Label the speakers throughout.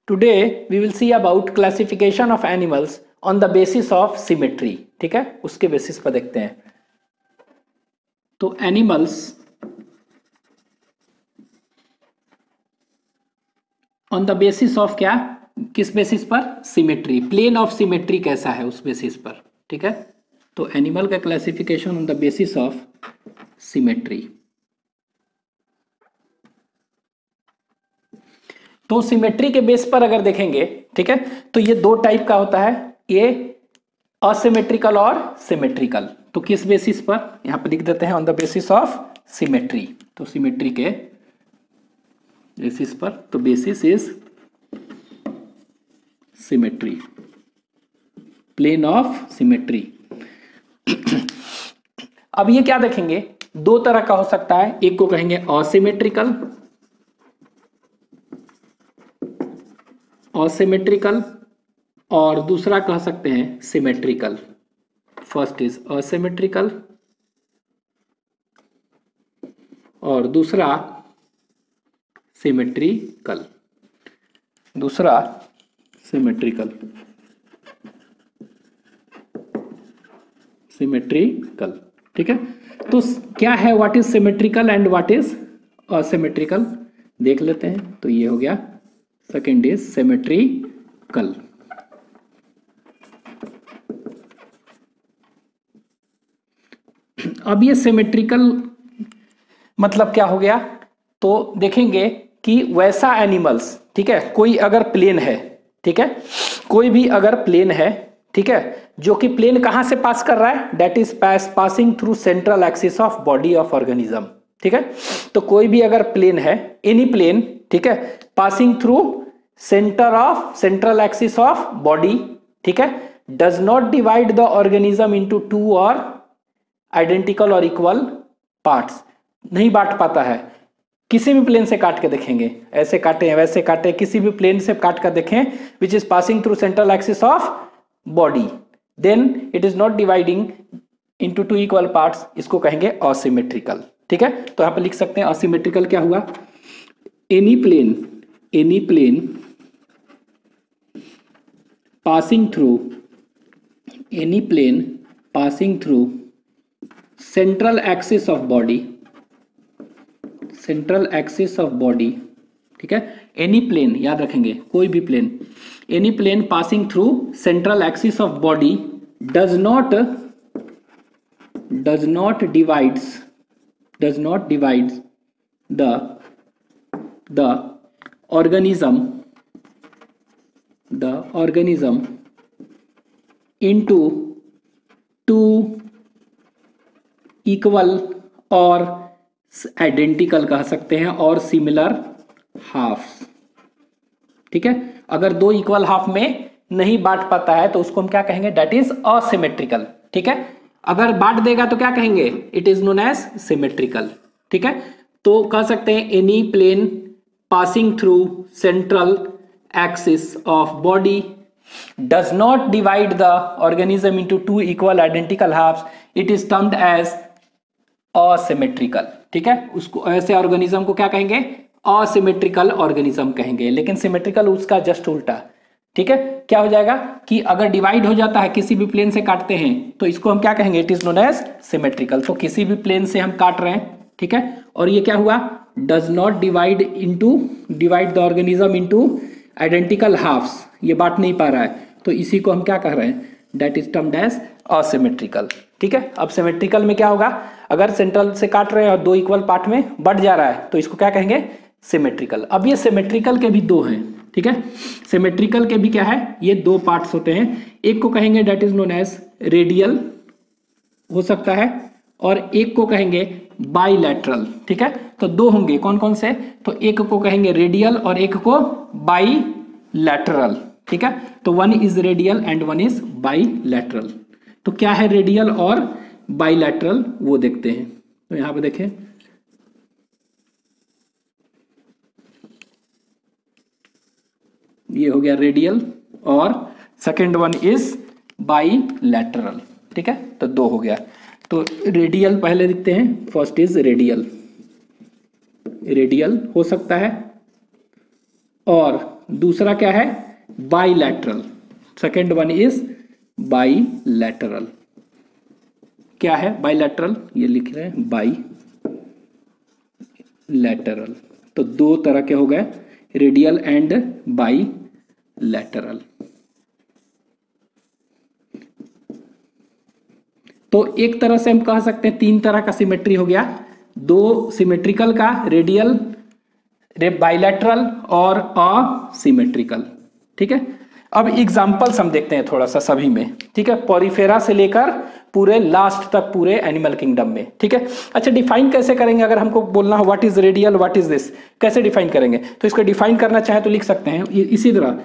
Speaker 1: Today we will see about classification of animals on the basis of symmetry. ठीक है, उसके basis पर देखते हैं. तो animals on the basis of क्या, किस बेसिस पर? सिमेट्री. प्लेन ऑफ सिमेट्री कैसा है उस बेसिस पर. ठीक है, तो एनिमल का classification on the basis of symmetry. तो सिमेट्री के बेस पर अगर देखेंगे, ठीक है, तो ये दो टाइप का होता है, ये असिमेट्रिकल और सिमेट्रिकल. तो किस बेसिस पर? यहां पर लिख देते हैं on the basis of symmetry. तो सिमेट्री के बेसिस पर, तो basis is symmetry, plane of symmetry. अब ये क्या देखेंगे, दो तरह का हो सकता है. एक को कहेंगे असिमेट्रिकल, असिमेट्रिकल, और दूसरा कह सकते हैं सिमेट्रिकल. फर्स्ट इज असिमेट्रिकल और दूसरा सिमेट्रिकल. दूसरा सिमेट्रिकल, सिमेट्रिकल. ठीक है, तो क्या है, what is symmetrical and what is asymmetrical, देख लेते हैं. तो ये हो गया, सेकेंड इज सिमेट्रिकल. अब ये सिमेट्रिकल मतलब क्या हो गया, तो देखेंगे कि वैसा एनिमल्स, ठीक है, कोई अगर प्लेन है, ठीक है, कोई भी अगर प्लेन है, ठीक है, जो कि प्लेन कहां से पास कर रहा है, that is passing through central axis of body of organism. ठीक है, तो कोई भी अगर प्लेन है, एनी प्लेन, ठीक है, passing through central axis of body, ठीक है, does not divide the organism into to और आइडेंटिकल और इक्वल पार्ट्स. नहीं बांट पाता है. किसी भी प्लेन से काट के देखेंगे, ऐसे काटे वैसे काटे, किसी भी प्लेन से काट कर देखें, which is passing through central axis of body, then it is not dividing into two equal parts. इसको कहेंगे असिमेट्रिकल. ठीक है, तो यहां पर लिख सकते हैं असिमेट्रिकल क्या हुआ, any plane passing through central axis of body, ठीक है, एनी प्लेन, याद रखेंगे, कोई भी plane, any plane passing through central axis of body does not divides the organism into two equal और आइडेंटिकल कह सकते हैं और सिमिलर हाफ. ठीक है, अगर दो इक्वल हाफ में नहीं बांट पाता है तो उसको हम क्या कहेंगे, दैट इज असिमेट्रिकल. ठीक है, अगर बांट देगा तो क्या कहेंगे, it is known as symmetrical. ठीक है, तो कह सकते हैं any plane passing through central axis of body does not divide the organism into two equal identical halves, it is termed as asymmetrical. ठीक है, उसको ऐसे ऑर्गेनिज्म को क्या कहेंगे, asymmetrical ऑर्गेनिज्म कहेंगे. लेकिन सिमेट्रिकल उसका जस्ट उल्टा. ठीक है, क्या हो जाएगा कि अगर डिवाइड हो जाता है, किसी भी प्लेन से काटते हैं, तो इसको हम क्या कहेंगे, it is known as symmetrical. तो किसी भी प्लेन से हम काट रहे हैं, ठीक है, और ये क्या हुआ, does not divide the organism into identical halves, ये बांट नहीं पा रहा है, तो इसी को हम क्या कह रहे हैं, that is termed as asymmetrical. ठीक है, अब सिमेट्रिकल में क्या होगा, अगर सेंट्रल से काट रहे हैं और दो इक्वल पार्ट में बट जा रहा है, तो इसको क्या कहेंगे, सिमेट्रिकल. अब ये सिमेट्रिकल के भी दो हैं. ठीक है, सिमेट्रिकल के भी क्या है, ये दो पार्ट्स होते हैं. एक को कहेंगे that is known as radial हो सकता है, और एक को कहेंगे बाईलैटरल. ठीक है, तो दो होंगे, कौन कौन से, तो एक को कहेंगे रेडियल और एक को बाईलैटरल. ठीक है, तो one is radial and one is bilateral. तो क्या है रेडियल और बाईलैटरल, वो देखते हैं. तो यहां पे देखें, ये हो गया रेडियल और सेकेंड वन इज बाईलैटरल. ठीक है, तो दो हो गया. तो रेडियल पहले लिखते हैं, फर्स्ट इज रेडियल हो सकता है, और दूसरा क्या है, bilateral. Second one is bilateral. क्या है बाइलैटरल, ये लिख रहे हैं बाइलैटरल। तो दो तरह के हो गए, रेडियल एंड बाइलैटरल। तो एक तरह से हम कह सकते हैं तीन तरह का सिमेट्री हो गया, दो सिमेट्रिकल का, रेडियल, बाइलैटरल और असिमेट्रिकल। ठीक है, अब एग्जांपल्स हम देखते हैं थोड़ा सा सभी में। ठीक है, पॉरीफेरा से लेकर पूरे लास्ट तक पूरे एनिमल किंगडम में। ठीक है, अच्छा डिफाइन कैसे करेंगे, अगर हमको बोलना हो what is radial what is this, कैसे डिफाइन करेंगे, तो इसको डिफाइन करना चाहे तो लिख सकते हैं इसी तरह।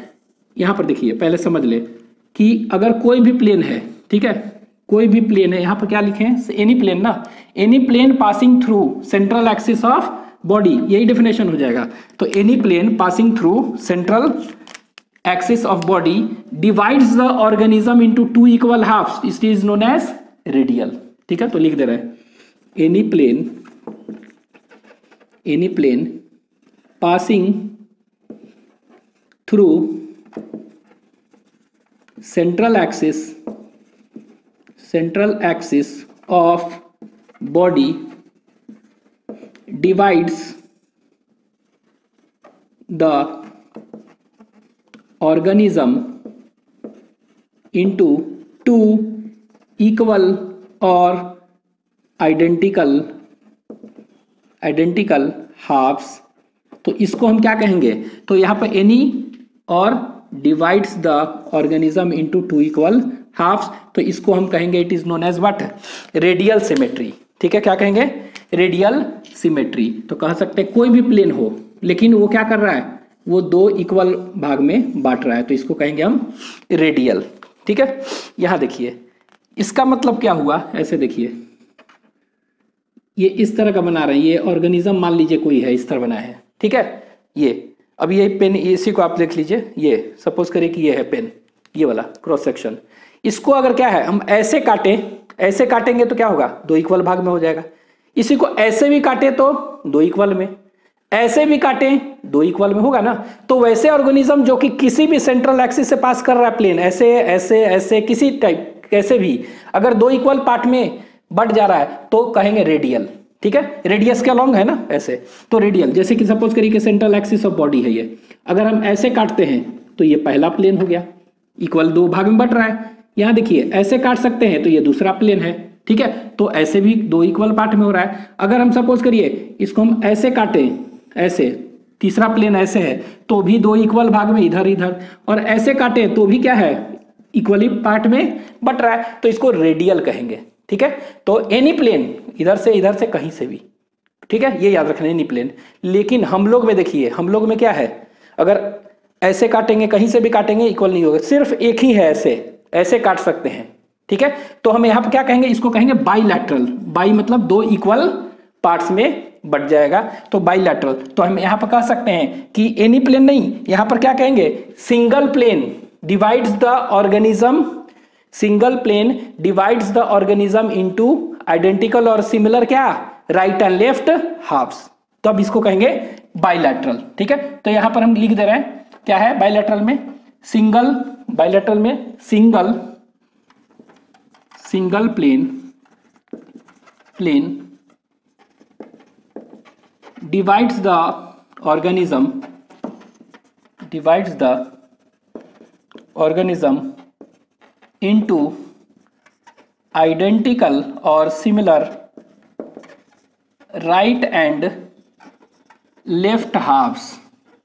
Speaker 1: यहां पर देखिए, पहले समझ ले कि अगर कोई भी प्लेन है, ठीक है, कोई भी प्लेन है, यहां पर क्या लिखे हैं, एनी प्लेन ना, any plane passing through central axis of body, यही डेफिनेशन हो जाएगा। तो any plane passing through central axis of body divides the organism into two equal halves, it is known as radial। ठीक है, तो लिख दे रहे हैं any plane passing through central axis of body divides the organism into two equal or identical halves। तो इसको हम क्या कहेंगे, तो यहां पर एनी और divides the organism into two equal halves, तो इसको हम कहेंगे it is known as what, radial symmetry. ठीक है, क्या कहेंगे, रेडियल सिमेट्री। तो कह सकते हैं कोई भी प्लेन हो लेकिन वो क्या कर रहा है, वो दो इक्वल भाग में बांट रहा है, तो इसको कहेंगे हम रेडियल। ठीक है, यहां देखिए इसका मतलब क्या हुआ, ऐसे देखिए ये इस तरह का बना रहे हैं, ये ऑर्गेनिज्म मान लीजिए कोई है, इस तरह बना है। ठीक है, ये अब ये पेन, इसी को आप देख लीजिए, ये सपोज करिए कि ये है पेन, ये वाला क्रॉस सेक्शन, इसको अगर क्या है हम ऐसे काटें, ऐसे काटेंगे तो क्या होगा, दो इक्वल भाग में हो जाएगा। इसी को ऐसे भी काटे तो दो इक्वल में, ऐसे भी काटें दो इक्वल में होगा ना। तो वैसे ऑर्गेनिज्म जो कि किसी भी सेंट्रल एक्सिस से पास कर रहा है प्लेन, ऐसे ऐसे ऐसे किसी टाइप कैसे भी, अगर दो इक्वल पार्ट में बट जा रहा है तो कहेंगे रेडियल। ठीक है, रेडियस के अलॉन्ग है ना ऐसे, तो रेडियल। जैसे कि सपोज करिए कि सेंट्रल एक्सिस ऑफ बॉडी है ये, अगर हम ऐसे काटते हैं तो ये पहला प्लेन हो गया, इक्वल दो भाग में बट रहा है। यहां देखिए ऐसे काट सकते हैं तो ये दूसरा प्लेन है। ठीक है, तो ऐसे भी दो इक्वल पार्ट में हो रहा है। अगर हम सपोज करिए इसको हम ऐसे काटें, ऐसे तीसरा प्लेन ऐसे है तो भी दो इक्वल भाग में इधर इधर, और ऐसे काटे तो भी क्या है, इक्वली पार्ट में बट रहा है, तो इसको रेडियल कहेंगे। ठीक है, तो एनी प्लेन इधर से कहीं से भी, ठीक है, ये याद रखना एनी प्लेन। लेकिन हम लोग में देखिए, हम लोग में क्या है, अगर ऐसे काटेंगे कहीं से भी काटेंगे इक्वल नहीं होगा, सिर्फ एक ही है, ऐसे काट सकते हैं। ठीक है, तो हम यहाँ पर क्या कहेंगे, इसको कहेंगे बाइलैटरल। बाई मतलब दो इक्वल पार्ट्स में बट जाएगा, तो बाइलैटरल। तो हम यहां पर कह सकते हैं कि एनी प्लेन नहीं, यहां पर क्या कहेंगे, single plane divides the organism, single plane divides the organism into identical और सिमिलर क्या, राइट एंड लेफ्ट हाफ्स। तो अब इसको कहेंगे बाइलैटरल। ठीक है, तो यहां पर हम लिख दे रहे हैं क्या है बाइलैटरल में, सिंगल, बाइलैटरल में single plane divides the organism into identical or similar right and left halves।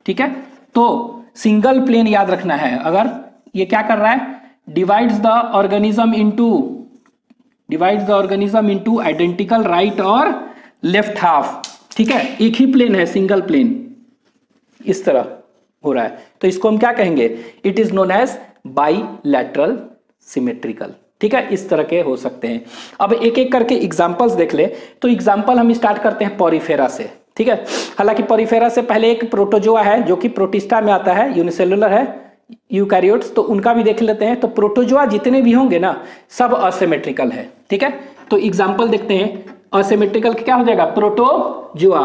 Speaker 1: ठीक है, तो सिंगल प्लेन याद रखना है, अगर ये क्या कर रहा है, divides the organism into identical right और लेफ्ट हाफ। ठीक है, एक ही प्लेन है, सिंगल प्लेन इस तरह हो रहा है, तो इसको हम क्या कहेंगे, it is known as bilateral symmetrical. ठीक है, इस तरह के हो सकते हैं। अब एक एक करके एग्जांपल्स देख ले। तो एग्जांपल हम स्टार्ट करते हैं पॉरीफेरा से। ठीक है, हालांकि पॉरीफेरा से पहले एक प्रोटोजोआ है जो कि प्रोटिस्टा में आता है, यूनिसेलुलर है, यूकैरियोट्स, तो उनका भी देख लेते हैं। तो प्रोटोजोआ जितने भी होंगे ना सब असिमेट्रिकल है। ठीक है, तो एग्जांपल देखते हैं। असिमेट्रिकल क्या हो जाएगा, प्रोटोजोआ,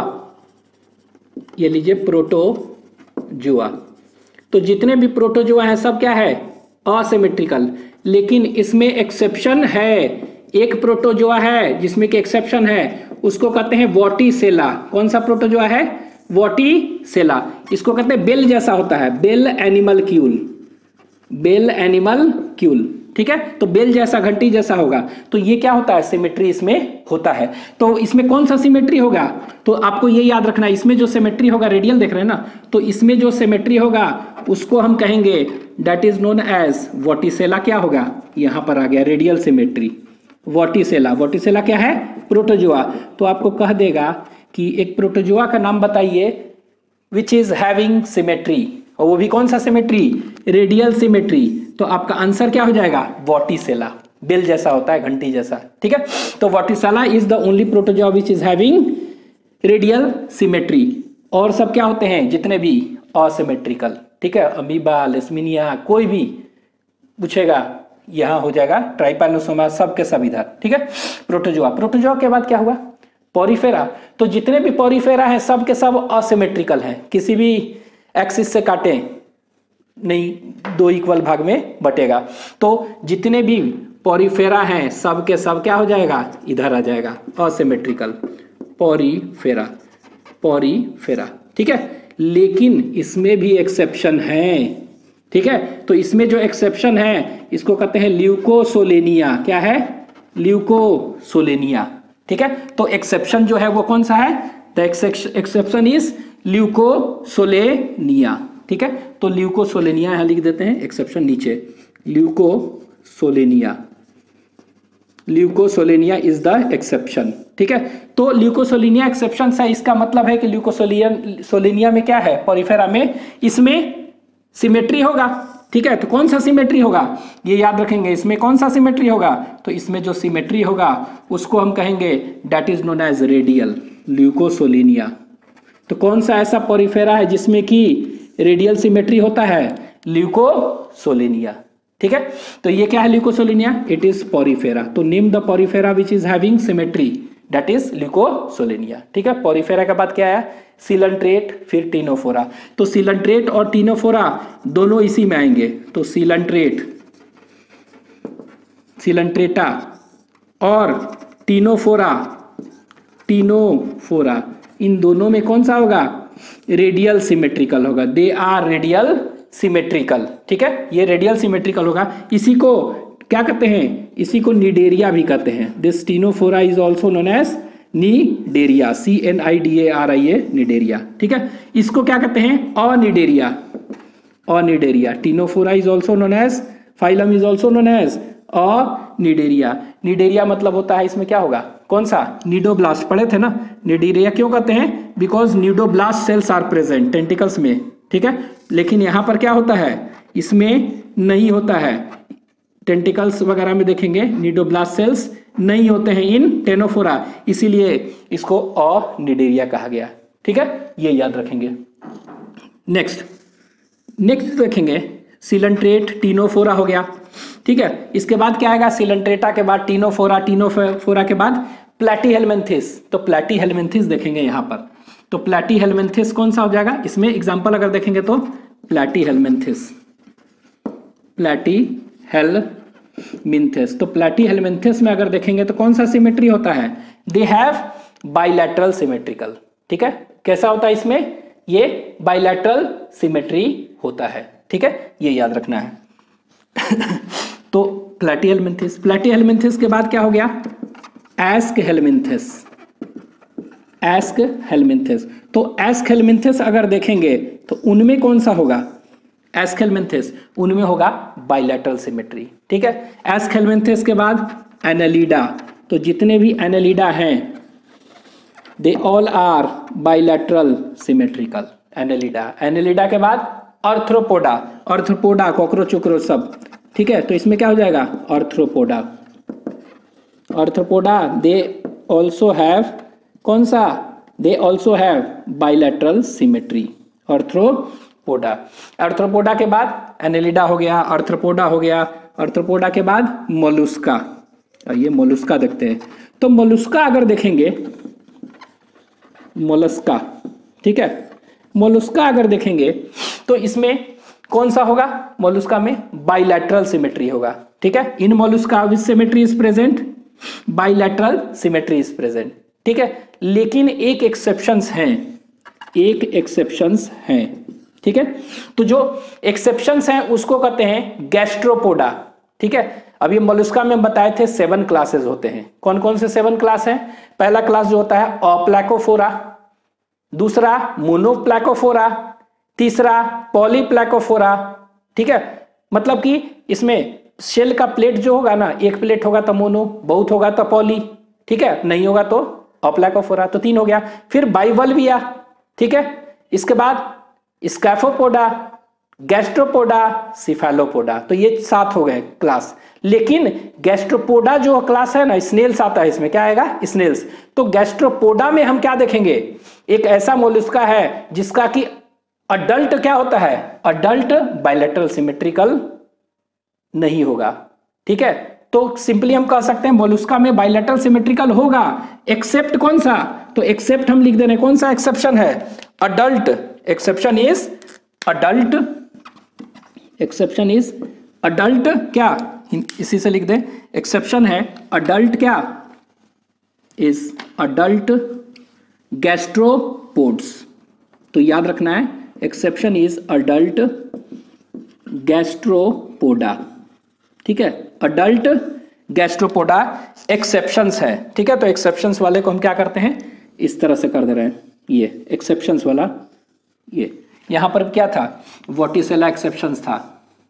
Speaker 1: ये लीजिए प्रोटोजोआ। तो जितने भी प्रोटोजोआ हैं सब क्या है, असिमेट्रिकल। लेकिन इसमें एक्सेप्शन है, एक प्रोटोजोआ है जिसमें कि एक्सेप्शन है, उसको कहते हैं वॉटिसेला। कौन सा प्रोटोजोआ है, वॉटिसेला। इसको कहते हैं बेल जैसा होता है, बेल एनिमलक्यूल, बेल एनिमलक्यूल, ठीक है। तो बेल जैसा, घंटी जैसा होगा। तो ये क्या होता है, सिमेट्री इसमें होता है। तो इसमें कौन सा सिमेट्री होगा, तो आपको ये याद रखना है, इसमें जो सिमेट्री होगा, रेडियल देख रहे हैं ना, तो इसमें जो सिमेट्री होगा उसको हम कहेंगे दैट इज नोन एज वॉटिसेला। क्या होगा, यहां पर आ गया रेडियल सिमेट्री, वॉटिसेला। वॉटिसेला क्या है, प्रोटोजोआ। तो आपको कह देगा कि एक प्रोटोजोआ का नाम बताइए विच इज हैविंग सिमेट्री, और वो भी कौन सा सिमेट्री, रेडियल सिमेट्री। तो आपका आंसर क्या हो जाएगा, वॉटिसेला। बेल जैसा होता है, घंटी जैसा, ठीक है। तो Vorticella is the only protozoa which is having radial symmetry. और सब क्या होते हैं, जितने भी असिमेट्रिकल, ठीक है। अमीबा, लेस्मिनिया, कोई भी पूछेगा यहां हो जाएगा ट्राइपैनोसोमा, सब के सब इधर, ठीक है। प्रोटोजोआ, प्रोटोजोआ के बाद क्या हुआ, पॉरीफेरा। तो जितने भी पॉरीफेरा हैं सब के सब असिमेट्रिकल हैं, किसी भी एक्सिस से काटे नहीं, दो इक्वल भाग में बटेगा। तो जितने भी पॉरीफेरा हैं सब के सब क्या हो जाएगा, इधर आ जाएगा, असिमेट्रिकल, पॉरीफेरा, पॉरीफेरा, ठीक है। लेकिन इसमें भी एक्सेप्शन है, ठीक है। तो इसमें जो एक्सेप्शन है इसको कहते हैं ल्यूकोसोलेनिया। क्या है, ल्यूकोसोलेनिया, ठीक है। तो एक्सेप्शन जो है वो कौन सा है, द एक्सेप्शन इज ल्यूकोसोलेनिया, ठीक है। तो ल्यूकोसोलेनिया यहां लिख देते हैं, एक्सेप्शन नीचे, Leucosolenia, Leucosolenia is the exception, ठीक है। तो ल्यूकोसोलेनिया एक्सेप्शन है, इसका मतलब है कि ल्यूकोसोलेनिया में क्या है, पॉरीफेरा में, इसमें सिमेट्री होगा, ठीक है। तो कौन सा सिमेट्री होगा, ये याद रखेंगे, इसमें कौन सा सिमेट्री होगा, तो इसमें जो सिमेट्री होगा उसको हम कहेंगे that is known as radial, Leucosolenia. तो कौन सा ऐसा पॉरीफेरा है जिसमें कि रेडियल सिमेट्री होता है, ल्यूकोसोलेनिया, ठीक है। तो ये क्या है, ल्यूकोसोलेनिया, इट इज पॉरीफेरा। तो name the Porifera which is having symmetry, that is Leucosolenia, ठीक है। पॉरीफेरा के बाद क्या आया, सिलंट्रेट, फिर टीनोफोरा। तो सिलंट्रेट और टीनोफोरा दोनों इसी में आएंगे। तो सिलंट्रेट, सिलंट्रेटा और टीनोफोरा, टीनोफोरा, इन दोनों में कौन सा होगा, रेडियल सिमेट्रिकल होगा। दे आर रेडियल सिमेट्रिकल, ठीक है। ये रेडियल सिमेट्रिकल होगा। इसी को क्या कहते हैं, इसी को निडेरिया भी कहते हैं। This Ctenophora is also known as Cnidaria, CNIDARIA, Cnidaria, ठीक है। इसको क्या कहते हैं, Cnidaria, Cnidaria. Ctenophora is also known as, phylum is also known as Cnidaria. Cnidaria मतलब होता है, इसमें क्या होगा, कौन सा, निडोब्लास्ट, पढ़े थे ना। निडेरिया क्यों कहते हैं, because cnidoblast cells are present tentacles में, ठीक है। लेकिन यहां पर क्या होता है, इसमें नहीं होता है, टेंटिकल्स वगैरह में देखेंगे निडोब्लास्ट सेल्स नहीं होते हैं इन टेनोफोरा, इसीलिए इसको अनिडेरिया कहा गया, ठीक है। ये याद रखेंगे। नेक्स्ट देखेंगे, सिलंट्रेट, टीनोफोरा हो गया, ठीक है। इसके बाद क्या आएगा, सिलंट्रेटा के बाद टीनोफोरा, टीनोफोरा के बाद प्लैटीहेलमिन्थिस। तो प्लैटीहेलमिन्थिस देखेंगे यहां पर। तो प्लैटीहेलमिन्थिस कौन सा हो जाएगा, इसमें एग्जांपल अगर देखेंगे तो प्लैटीहेलमिन्थिस, प्लैटीहेलमिन्थिस। तो प्लैटीहेलमिन्थिस में अगर देखेंगे तो कौन सा सिमेट्री होता है, दे हैव बाइलैटरल सिमेट्रिकल, ठीक है। कैसा होता है इसमें, ये बाइलैटरल सिमेट्री होता है, ठीक है। ये याद रखना है। तो प्लैटीहेलमिन्थिस, प्लैटीहेलमिन्थिस के बाद क्या हो गया, एस्कहेलमिन्थिस, एस्कहेलमिन्थिस। तो एस्कहेलमिन्थिस अगर देखेंगे तो उनमें कौन सा होगा, एस्कहेलमिन्थिस, उनमें होगा बाइलैटरल सिमेट्री, ठीक है। एस्कहेलमिन्थिस के बाद एनालिडा। तो जितने भी एनालिडा हैं they all are bilateral symmetrical, Annelida. Annelida के बाद आर्थ्रोपोडा, आर्थ्रोपोडा, कॉकरोच वॉकरोच सब, ठीक है। तो इसमें क्या हो जाएगा, arthropoda, arthropoda they also have, कौन सा, they also have bilateral symmetry, arthropoda. Arthropoda के बाद एनालिडा हो गया, आर्थ्रोपोडा हो गया। आर्थ्रोपोडा के बाद मोलुस्का, ये मोलुस्का देखते हैं। तो मोलुस्का अगर देखेंगे, मोलस्का, ठीक है, मोलुस्का अगर देखेंगे तो इसमें कौन सा होगा मोलुस्का में? बाइलैटरल सिमेट्री होगा। ठीक है, in Mollusca which symmetry is present? Bilateral symmetry is present. ठीक है, लेकिन एक एक्सेप्शंस हैं, एक एक्सेप्शंस हैं। ठीक है, तो जो एक्सेप्शंस हैं उसको कहते हैं गैस्ट्रोपोडा। ठीक है, अभी मोलुस्का में बताए थे 7 क्लासेस होते हैं। कौन कौन से 7 क्लास हैं? पहला क्लास जो होता है अप्लैकोफोरा, दूसरा मोनोप्लैकोफोरा, तीसरा पॉलीप्लैकोफोरा। ठीक है, मतलब कि इसमें शेल का प्लेट जो होगा ना, एक प्लेट होगा तो मोनो, बहुत होगा तो पॉली, ठीक है, नहीं होगा तो अप्लैकोफोरा। तो 3 हो गया। फिर बाइवल्विया, ठीक है, इसके बाद स्कैफोपोडा, गैस्ट्रोपोडा, सिफेलोपोडा। तो ये 7 हो गए क्लास। लेकिन गैस्ट्रोपोडा जो क्लास है ना, स्नेल्स आता है इसमें, क्या आएगा? स्नेल्स। तो गैस्ट्रोपोडा में हम क्या देखेंगे? एक ऐसा मोलुस्का है जिसका कि अडल्ट क्या होता है? अडल्ट बाइलैटरल सिमेट्रिकल नहीं होगा। ठीक है, तो सिंपली हम कह सकते हैं मोलुस्का में बाइलैटरल सिमेट्रिकल होगा, एक्सेप्ट कौन सा? तो एक्सेप्ट हम लिख दे रहे हैं, कौन सा एक्सेप्शन है? Adult. Exception is adult, exception is adult क्या? इसी से लिख दे, एक्सेप्शन है अडल्ट क्या? Is adult gastropods. तो याद रखना है, एक्सेप्शन इज अडल्ट गैस्ट्रोपोडा। ठीक है, अडल्ट गैस्ट्रोपोडा एक्सेप्शंस है। ठीक है, तो एक्सेप्शंस वाले को हम क्या करते हैं? इस तरह से कर दे रहे हैं, ये एक्सेप्शंस वाला। ये यहां पर क्या था? वोटिसेला एक्सेप्शंस था,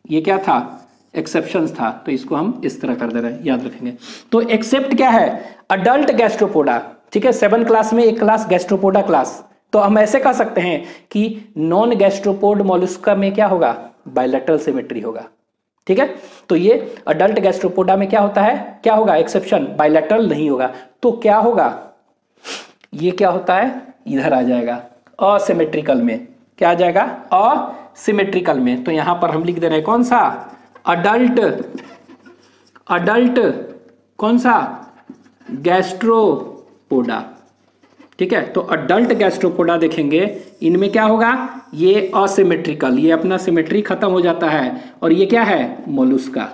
Speaker 1: ये क्या था? एक्सेप्शंस था। तो इसको हम इस तरह कर दे रहे हैं, याद रखेंगे। तो एक्सेप्ट क्या है? Adult Gastropoda. ठीक है, 7 क्लास में एक क्लास गैस्ट्रोपोडा क्लास। तो हम ऐसे कह सकते हैं कि नॉन गैस्ट्रोपोड मोलुस्का में क्या होगा? बाइलैटरल सिमेट्री होगा। ठीक है, तो ये अडल्ट गैस्ट्रोपोडा में क्या होता है? क्या होगा? एक्सेप्शन, बाइलैटरल नहीं होगा। तो क्या होगा? ये क्या होता है? इधर आ जाएगा असिमेट्रिकल में। क्या आ जाएगा? असिमेट्रिकल में। तो यहां पर हम लिख दे रहे हैं कौन सा? अडल्ट, अडल्ट कौन सा? गैस्ट्रोपोडा। ठीक है, तो अडल्ट गैस्ट्रोपोडा देखेंगे, इनमें क्या होगा? ये असिमेट्रिकल, ये अपना सिमेट्री खत्म हो जाता है। और ये क्या है? मोलुस्का।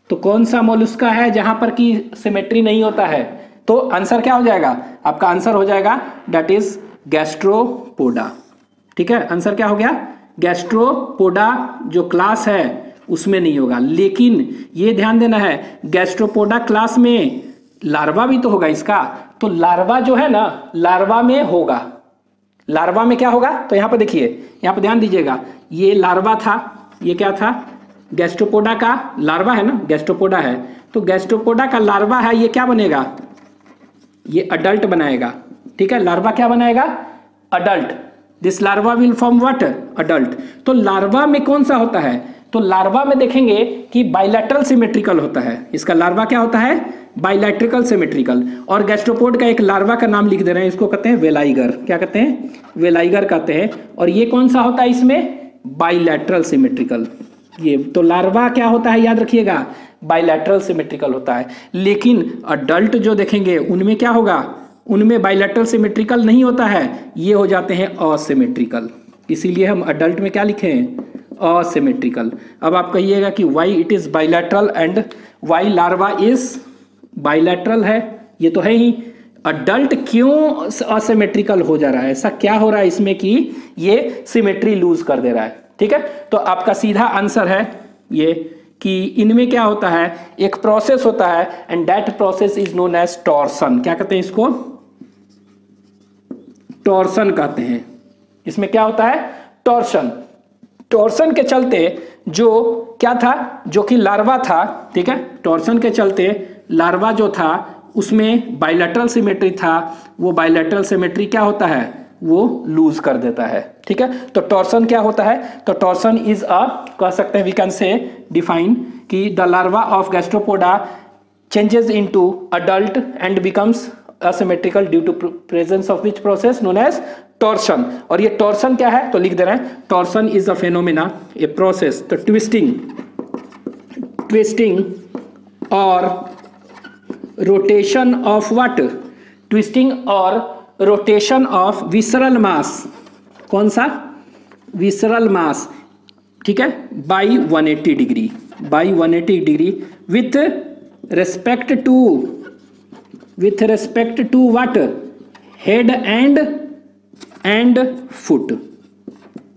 Speaker 1: तो कौन सा मोलुस्का है जहां पर की सिमेट्री नहीं होता है? तो आंसर क्या हो जाएगा? आपका आंसर हो जाएगा दैट इज गैस्ट्रोपोडा। ठीक है, आंसर क्या हो गया? गैस्ट्रोपोडा जो क्लास है उसमें नहीं होगा। लेकिन ये ध्यान देना है, गैस्ट्रोपोडा क्लास में लार्वा भी तो होगा इसका। तो लार्वा जो है ना, लार्वा में होगा। लार्वा में क्या होगा? तो यहां पर देखिए, यहां पर ध्यान दीजिएगा, ये लार्वा था, ये क्या था? गैस्ट्रोपोडा का लार्वा है ना, गैस्ट्रोपोडा है। तो गैस्ट्रोपोडा का लार्वा है, ये क्या बनेगा? ये अडल्ट बनाएगा। ठीक है, लार्वा क्या बनाएगा? Adult. This larva will form what? Adult. तो लार्वा में कौन सा होता है? तो लार्वा में देखेंगे कि बाइलैटरल सिमेट्रिकल होता है। इसका लार्वा क्या होता है? बाइलैट्रिकल सिमेट्रिकल। और गैस्ट्रोपोड का एक लार्वा का नाम लिख दे रहे हैं, इसको कहते हैं वेलाइगर। क्या कहते हैं? वेलाइगर कहते हैं। और ये कौन सा होता है इसमें? Bilateral symmetrical. ये तो लार्वा क्या होता है? याद रखिएगा, बाइलैटरल सिमेट्रिकल होता है। लेकिन अडल्ट जो देखेंगे उनमें क्या होगा? उनमें बाइलैटरल सिमेट्रिकल नहीं होता है, ये हो जाते हैं असिमेट्रिकल। इसीलिए हम अडल्ट में क्या लिखे हैं? असिमेट्रिकल। अब आप कहिएगा कि why it is bilateral and why larva is bilateral है, ये तो है ही। अडल्ट क्यों असिमेट्रिकल हो जा रहा है? ऐसा क्या हो रहा है इसमें कि ये सिमेट्री लूज कर दे रहा है? ठीक है, तो आपका सीधा आंसर है ये कि इनमें क्या होता है? एक प्रोसेस होता है and that process is known as torsion. क्या कहते हैं इसको? टॉर्सन कहते हैं। इसमें क्या होता है? टॉर्सन। टॉर्सन के चलते जो क्या था? जो कि लार्वा था। ठीक है, टॉर्सन के चलते लार्वा जो था उसमें बाइलैटरल सिमेट्री था, वो बाइलैटरल सिमेट्री क्या होता है? वो लूज कर देता है। ठीक है, तो टॉर्सन क्या होता है? तो टॉर्सन इज अ, कह सकते हैं वी कैन से डिफाइन कि the larva of Gastropoda changes into adult and becomes asymmetrical due to presence of which process known as torsion। और ये torsion क्या है? तो लिख दे रहे हैं, torsion is a phenomena, a process, तो twisting और rotation of what? Twisting और rotation of visceral mass। कौन सा? visceral mass ठीक है, by 180 degree, by 180 degree with respect to what, head and foot.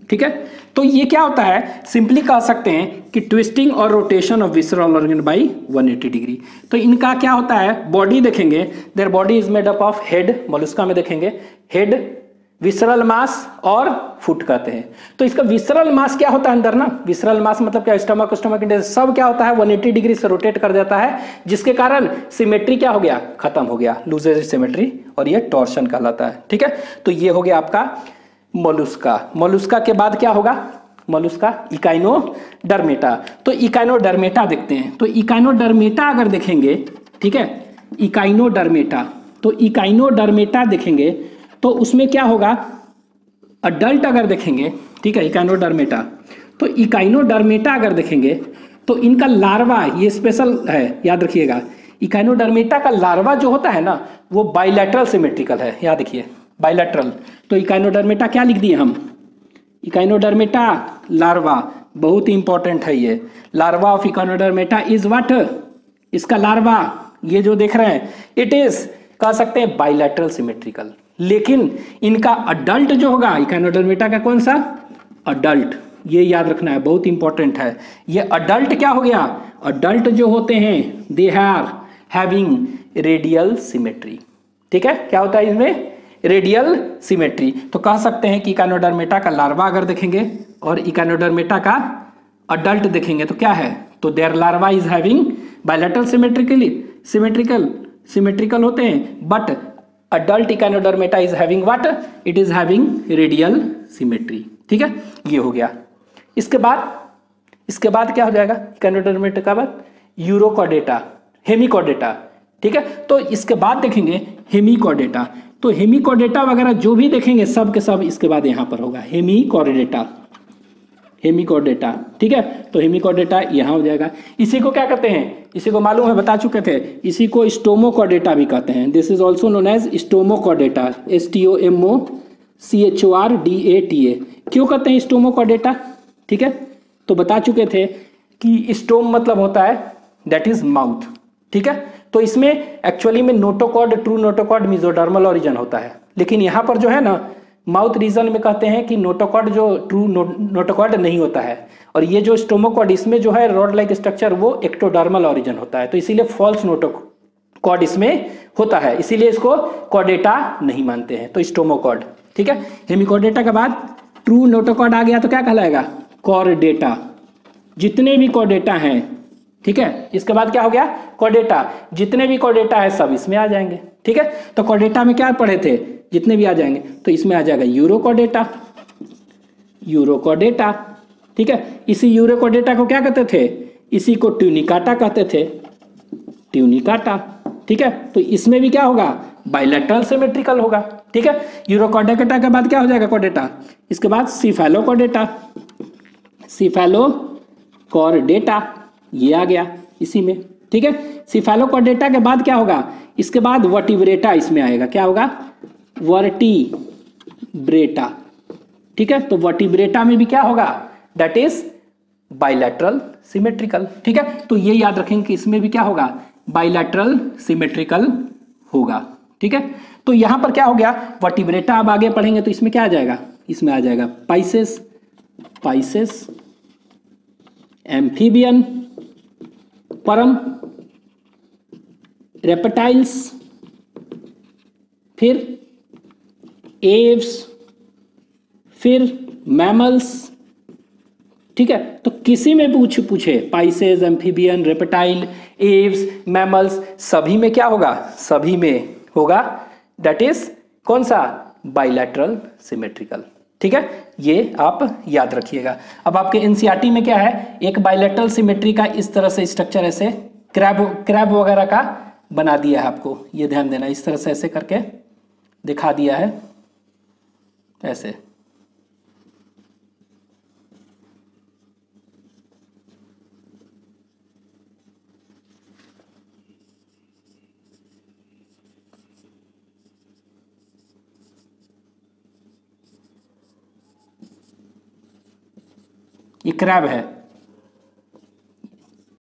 Speaker 1: ठीक है, तो ये क्या होता है, सिंपली कह सकते हैं कि ट्विस्टिंग और rotation of visceral organ by 180 degree. तो इनका क्या होता है, बॉडी देखेंगे, their body is made up of head, Mollusca में देखेंगे हेड, विसरल मास और फुट कहते हैं। तो इसका विसरल मास क्या होता है अंदर ना, विसरल मास मतलब क्या, स्टमक सब क्या होता है 180 डिग्री से रोटेट कर देता है, जिसके कारण सिमेट्री क्या हो गया, खत्म हो गया, लूजेज सिमेट्री, और ये टॉर्शन कहलाता है। ठीक है, तो ये हो गया आपका मोलुस्का। मोलुस्का के बाद क्या होगा, मोलुस्का इकाइनोडर्मेटा। तो इकाइनोडर्मेटा देखते हैं, तो इकाइनोडर्मेटा अगर देखेंगे, ठीक है, इकाइनोडर्मेटा, तो इकाइनोडर्मेटा देखेंगे तो उसमें क्या होगा, अडल्ट अगर देखेंगे, ठीक है, इकाइनोडर्मेटा, तो इकाइनोडर्मेटा अगर देखेंगे तो इनका लार्वा, ये स्पेशल है, याद रखिएगा, इकाइनोडर्मेटा का लार्वा जो होता है ना वो बाइलैटरल सिमेट्रिकल है, याद रखिए, बाइलैटरल। तो इकाइनोडर्मेटा क्या लिख दिए हम, इकाइनोडर्मेटा लार्वा, बहुत इंपॉर्टेंट है ये, larva of Echinodermata is what, इसका लार्वा ये जो देख रहे हैं इट इज, कह सकते हैं बाइलैटरल सिमेट्रिकल। लेकिन इनका अडल्ट जो होगा इकाइनोडर्मेटा का, कौन सा अडल्ट, ये याद रखना है, बहुत इंपॉर्टेंट है। ये अडल्ट क्या हो गया, अडल्ट जो होते हैं they are having radial symmetry. ठीक है, क्या होता है इसमें, रेडियल सिमेट्री। तो कह सकते हैं कि इकाइनोडर्मेटा का लार्वा अगर देखेंगे और इकाइनोडर्मेटा का अडल्ट देखेंगे तो क्या है, तो their larva is having bilateral symmetrical होते हैं, but adult Echinodermata is having what, it is having radial symmetry. ठीक है, ये हो गया। इसके बाद क्या हो जाएगा, इकाइनोडर्मेटा का बाद यूरोकॉर्डेटा, हेमिकॉर्डेटा। ठीक है, तो इसके बाद देखेंगे हेमिकॉर्डेटा, तो हेमिकॉर्डेटा वगैरह जो भी देखेंगे सब के सब इसके बाद यहां पर होगा हेमिकॉर्डेटा। ठीक है, तो हेमिकॉर्डेटा यहां हो जाएगा। इसी को क्या कहते हैं, इसी को मालूम है, बता चुके थे, इसी को स्टोमोकॉर्डेटा भी कहते हैं। This is also known as Stomochordata, STOMOCHORDATA। क्यों कहते हैं स्टोमोकॉर्डेटा, ठीक है, तो बता चुके थे कि स्टोम मतलब होता है दैट इज माउथ। ठीक है, तो इसमें एक्चुअली में notochord, true notochord mesodermal origin होता है, लेकिन यहां पर जो है ना माउथ रीजन में कहते हैं कि नोटोकॉर्ड जो ट्रू नोटोकॉर्ड नहीं होता है, और ये जो स्टोमोकॉर्ड इसमें जो है रॉड लाइक स्ट्रक्चर वो एक्टोडर्मल ओरिजिन होता है, तो इसीलिए फॉल्स नोटोकॉर्ड इसमें होता है, इसीलिए इसको कॉर्डेटा नहीं मानते हैं, तो स्टोमोकॉर्ड। ठीक है, हेमिकॉर्डेटा के बाद ट्रू नोटोकॉर्ड आ गया तो क्या कहलाएगा, कॉर्डेटा। जितने भी कॉर्डेटा हैं, ठीक है, इसके बाद क्या हो गया, कॉर्डेटा, जितने भी कॉर्डेटा है सब इसमें आ जाएंगे। ठीक है, तो कॉर्डेटा में क्या पढ़े थे, जितने भी आ जाएंगे, तो इसमें आ जाएगा यूरोकॉर्डेटा। ठीक है, इसी यूरोकॉर्डेटा को क्या कहते थे, इसी को ट्यूनिकाटा कहते थे, ट्यूनिकाटा। ठीक है, तो इसमें भी क्या होगा, बाइलैटरल सिमेट्रिकल होगा। ठीक है, यूरोकॉर्डेटा के बाद क्या हो जाएगा, कॉर्डेटा, इसके बाद सिफेलोकॉर्डेटा, ये आ गया इसी में। ठीक है, सिफेलोकॉर्डेटा के बाद क्या होगा, इसके बाद वर्टिब्रेटा इसमें आएगा, क्या होगा, वर्टिब्रेटा। ठीक है, तो वर्टिब्रेटा में भी क्या होगा, दैट इज बाइलैटरल सिमेट्रिकल। ठीक है, तो ये याद रखेंगे कि इसमें भी क्या होगा, बाइलैटरल सिमेट्रिकल होगा। ठीक है, तो यहां पर क्या हो गया, वर्टिब्रेटा। अब आगे पढ़ेंगे तो इसमें क्या आ जाएगा, इसमें आ जाएगा पाइसेस, एम्फीबियन, परम, रेप्टाइल्स, फिर एव्स, फिर मैमल्स। ठीक है, तो किसी में पूछे Pisces, amphibian, reptile, Aves, mammals, सभी में क्या होगा, सभी में होगा दैट इज कौन सा, बाइलैटरल सिमेट्रिकल। ठीक है, ये आप याद रखिएगा। अब आपके एनसीईआरटी में क्या है, एक बाइलैटरल सिमेट्री का इस तरह से स्ट्रक्चर ऐसे क्रैब वगैरह का बना दिया है, आपको ये ध्यान देना, इस तरह से ऐसे करके दिखा दिया है ऐसे। ये क्रैब है,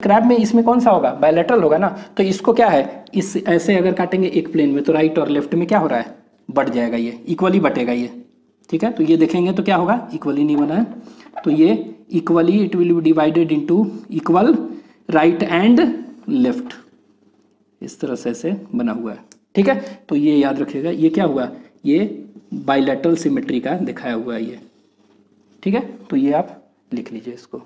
Speaker 1: क्रैब में इसमें कौन सा होगा, बायलैटरल होगा ना, तो इसको क्या है, इस ऐसे अगर काटेंगे एक प्लेन में तो राइट और लेफ्ट में क्या हो रहा है, बढ़ जाएगा, ये इक्वली बटेगा ये, ठीक है। तो ये देखेंगे तो क्या होगा, इक्वली नहीं बना है, तो ये equally it will be divided into equal right and left, इस तरह से ऐसे बना हुआ है, ठीक है। तो ये याद रखिएगा, ये क्या हुआ, ये बायलैटरल सिमेट्री का दिखाया हुआ है ये, ठीक है। तो ये आप लिख लीजिए इसको।